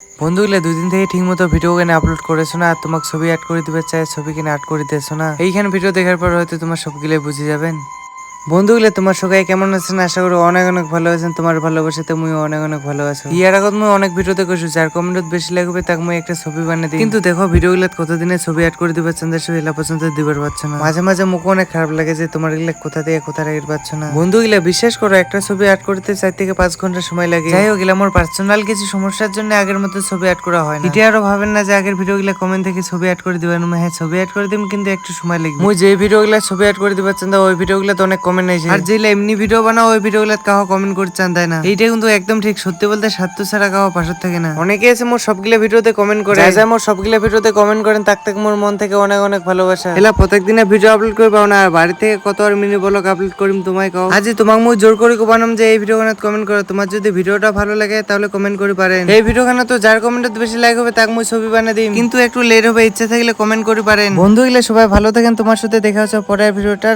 বন্ধুগুলা 2 দিন থেকে ঠিক মতো ভিডিও কেন আপলোড করেছো না, আর তোমাকে ছবি অ্যাড করে দিবে চাই, ছবি কিনে অ্যাড করে দিয়েছো না। এইখানে ভিডিও দেখার পর হয়তো তোমার সবগুলাই বুঝে যাবেন। বন্ধুগুলা তোমার সবাই কেমন আছেন, আশা করি অনেক অনেক ভালো আছেন। তোমার ভালোবাসাতে মুই অনেক অনেক ভালো আছো। ইয়ার আগত মুই অনেক ভিডিওতে কইছো যার কমেন্ট বেশি লাগবে তাকে মুই একটা ছবি বানিয়ে দিই, কিন্তু দেখো ভিডিওগুলা কতদিনে ছবি অ্যাড করে দিবে চান্দার ছবি এলা পর্যন্ত দিবার পারছো না। মাঝে মাঝে মুখ অনেক খারাপ লাগে যে তোমার এগুলা কোথা থেকে কোথা রাখতে পারছো না। বন্ধুগুলা বিশ্বাস করো, একটা ছবি অ্যাড করতে 4 থেকে 5 ঘন্টা সময় লাগে। যাই হোক, আমার পার্সোনাল কিছু সমস্যার জন্য আগের মতো ছবি অ্যাড করা হয় না। এটা আরো ভাবেন না যে আগের ভিডিওগুলা কমেন্ট থেকে ছবি অ্যাড করে দিবেন। হ্যাঁ, ছবি অ্যাড করে দিবেন, কিন্তু একটু সময় লাগবে। মুই যে ভিডিওগুলা ছবি অ্যাড করে দিবার চান্দা ওই ভিডিওগুলা তো অনেক কমেন্ট আইছে, আর যেগুলা এমনি ভিডিও বানাও ওই ভিডিওগুলা কাহো কমেন্ট করতে চান দেয় না। এইটা কিন্তু একদম ঠিক। সত্যি বলতে স্বার্থ ছাড়া কাহো পাশে থাকে না। অনেকে আছে মোর সবগুলা ভিডিওতে কমেন্ট করে, যা মোর সবগুলা ভিডিওতে কমেন্ট করেন তাক তাক মোর মন থেকে অনেক অনেক ভালোবাসা। এলা প্রত্যেকদিনে ভিডিও আপলোড করে পাও না, আর বাড়ি থেকে কত আর মিনি ব্লগ আপলোড করিম তোমায় কও। আজি তোমাক মুই জোর করে বানাম যে এই ভিডিও গানাত কমেন্ট করো। তোমার যদি ভিডিওটা ভালো লাগে তাহলে কমেন্ট করে পারেন। এই ভিডিও গানা তো যার কমেন্টে বেশি লাইক হবে তাক মুই ছবি বানিয়ে দিই, কিন্তু একটু লেট হবে। ইচ্ছা থাকলে কমেন্ট করে পারেন। বন্ধুগুলা সবাই ভালো থাকেন, তোমার সাথে দেখা হচ্ছে পরের ভিডিওটা।